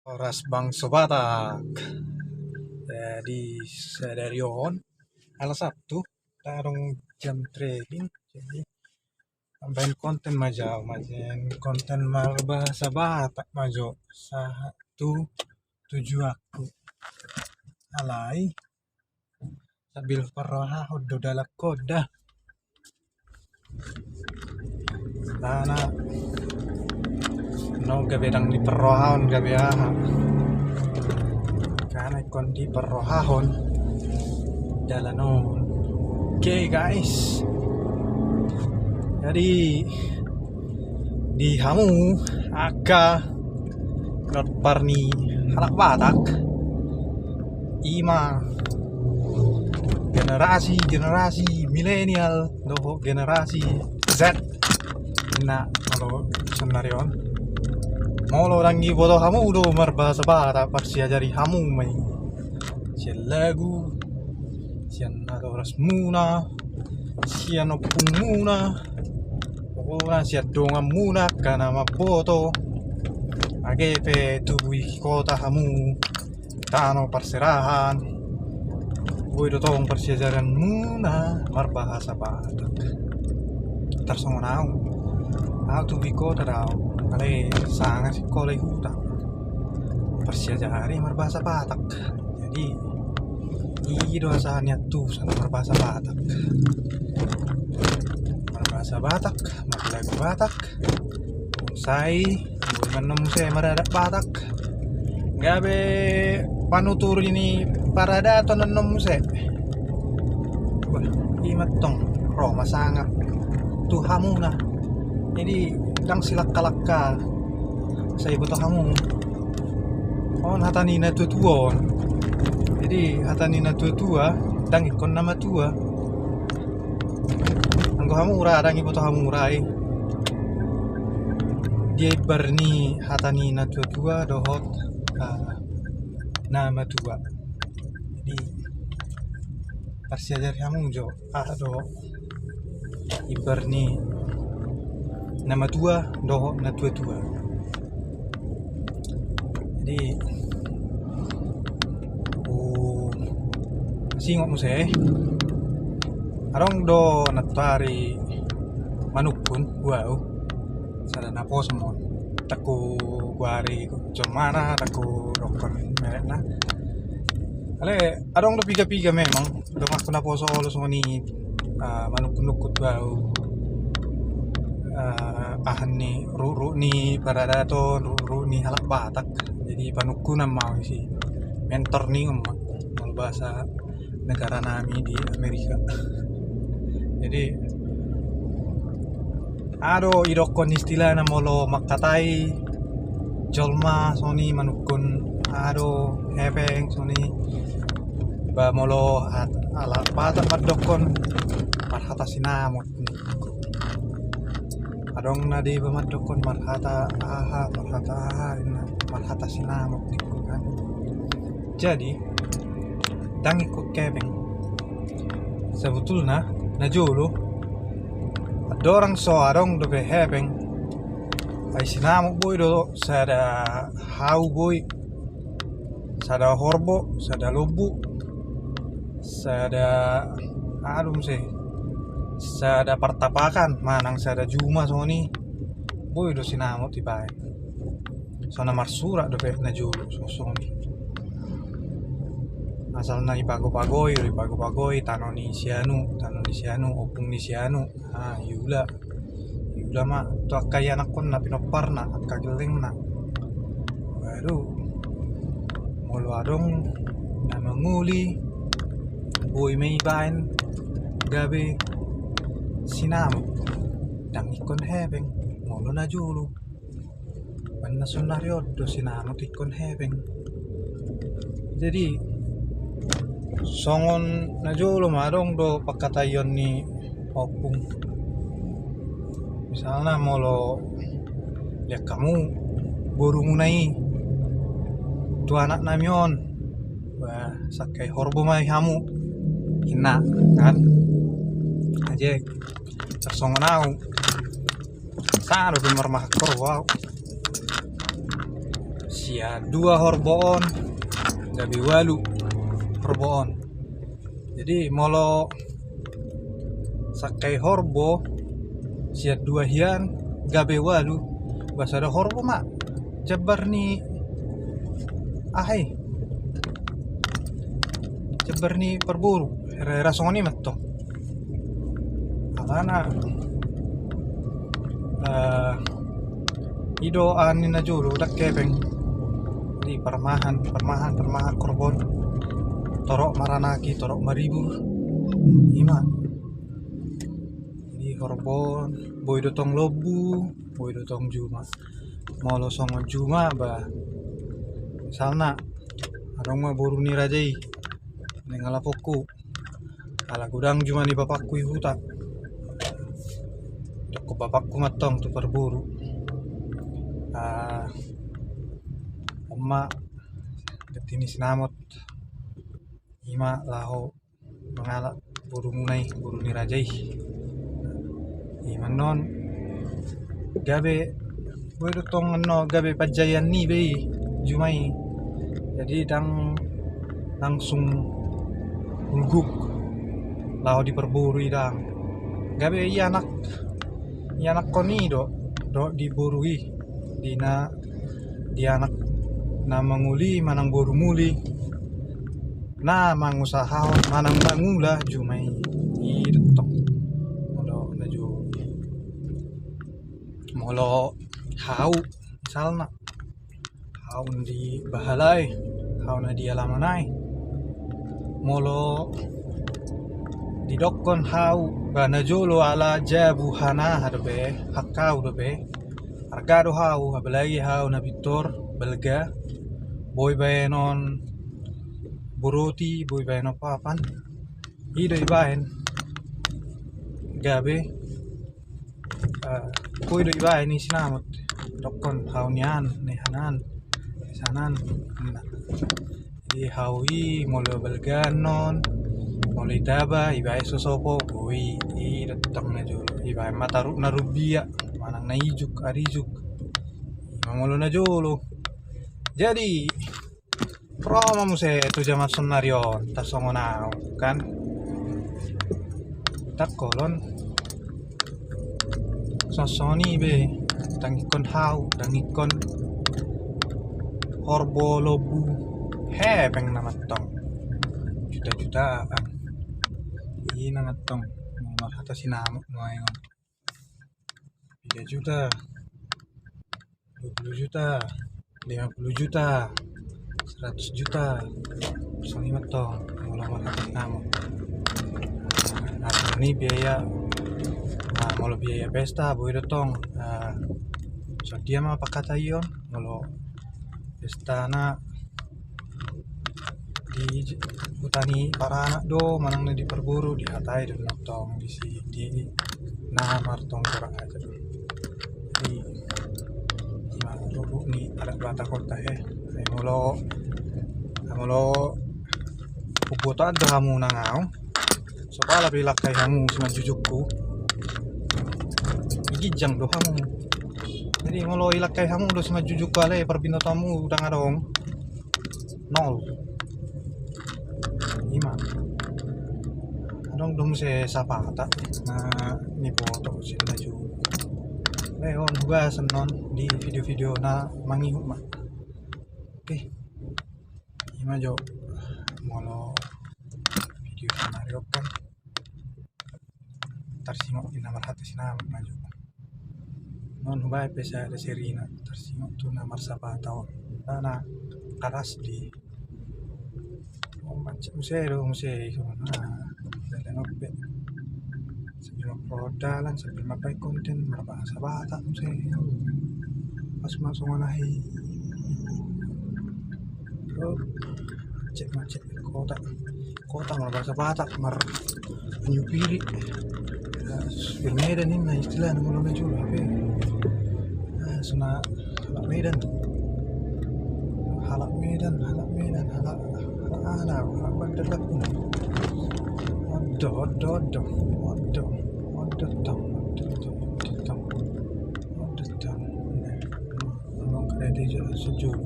Oras Bangsa Batak. Jadi saya dari On alas Sabtu tarung jam trading. Jadi tambahin konten majau majen konten mal bahasa Batak majo satu tujuh aku alai sambil perroha udah dalam koda lana no gabedang di perrohaon gabeaha karena ikon di perrohaon dalanon. Oke guys, jadi di hamu aga not parni halak Batak ima generasi milenial doho generasi Z na kalau senarion molo rangi bodo hamu do berbahasa Batak persiajari hamu mai sian lagu sian atau rasmuna sian opung muna pokoknya sian dongam muna karena maboto agepe tubui kota hamu tano perserahan gue dotong persiajaran muna berbahasa Batak tersongonau aku biko tadau kali sangat sekolah huta persiajari berbahasa Batak. Jadi ido asalnya tuh sana berbahasa Batak lagu Batak saya menemu saya meradak Batak gabe panutur ini parada atau nenemu saya wah imat tong roh masangap tuh hamuna jadi dang silak kalaka saya butuh kamu on hatanina tutuon jadi hatanina tutua dang ikon nama tua anggo hamura dang ibutuh hamurai dia berni hatanina tutua dohot nama tua jadi persiajar kamu jo do iberni nama tua doho na tua jadi singok mo saya arong do natari manukun wow sada napo semon taku guari jomana taku dokon merek na ale arong do piga memang do mas napo solo semoni manukun wow ahan ni ruru ni parada to ruru ni halak Batak jadi panukunan mau si mentor nih ngomong bahasa negara nami di Amerika. Jadi ado idokon istilah na molo makatai jolma soni manukun ado hepeng soni ba molo ala Batak madokon marhata sinamot adong na di bamadokon marhata sinamot kan. Jadi dang ikut kebeng sebetulnya na jolo ada orang so adong do behebeng ay sinamot boy do sada hau boy sada horbo sada lobu sada adum sih sada pertapakan manang sada juma soni boy do sinamot tibae sona marsura do na jolo soni asal na ipago-pagoi tanoni sianu opung ni sianu yula mah to kaya anak kon na pinopar na at kageleng na baru molo adong na manguli boy may bain gabi sinamo dang ikon hebeng molo na julu panna sunaryo do sinamo ikon hebeng jadi songon na jolo madong do pakatayon ni opung misalnya molo lihat kamu boru munai tu anak namion wah sakai horbo mai hamu hina kan aja tersongonau saro bimar mahakor wow sia 2 horboon gabe 8 horboon. Jadi molo sakai horbo sia 2 hian gabe 8 bahasa ada horbo mak jabar ni jabar ni perburu rasoni matto alana ido anin na julu dak kebeng di permahan korbon torok maranaki torok maribur ima di korbon boy dotong lobu boy dotong juma molo songo juma ba misalna adong mah boru ni rajai nengala poku ala gudang juma ni bapakku huta dok bapakku matong tu perburu Oma getini sinamot ima laho mangala buru munai buru ni rajai ima non gabe boy dotong no gabe pajayan ni be jumai jadi langsung ulguk laho di perburu idang gabe iya anak koni do diburui di anak na manguli manang boru muli na mangusahahon manang mangula jumai idetok molo hau misalna hau di bahalai hau na di alamanai molo didokon hau bana jolo ala jabu hana harbe hakau dobe argado hau apalagi hau na bitor belga boy bayenon buroti boy bayeno papan ido ibahen gabe koy do ibahen ni sinamot dokon hau nian nehanan sanan di haui molo belga non molo idaba ibae sosopo boy datang na jolo ibae mataru na rubia manang na ijuk arijuk molo na jolo jadi promo muse tu jaman sonarion tasongonau kan tak kolon sosoni be tangikon hau tangikon horbo lobu hebeng namatong juta-jutaan ini namatong nomor atas sinamuk noayon 3 juta 20 juta 50 juta 100 juta soni matong nomor atas sinamuk nah ini biaya molo biaya pesta boy dotong so dia mah pakatayon molo pesta na di hutani para anak do manang di perburu di hatai dan notong di namar tong orang aja do di rubu ni ada bata kota molo puputo ada kamu nangau so pala bilak kay kamu sama jujukku gijang do kamu jadi molo ilak kay kamu do sama jujuk bale perbinotamu udah ngadong nol ima adong dong se sapata na ni foto sila ju leon hugasan non di video-video na mangihu ma oke ima jo molo video scenario kan tarsimo ina marhati sinam maju non hubai pesa ada serina tarsimo tu namar sapata na karas di museo dalam be sebelum prodalan sebelum apa konten berbahasa Batak museo pas masuk manahi macet kota berbahasa Batak mar nyupiri Medan ini istilah namanya juga apa suna halak Medan halak bandar laku memang kredit sejuk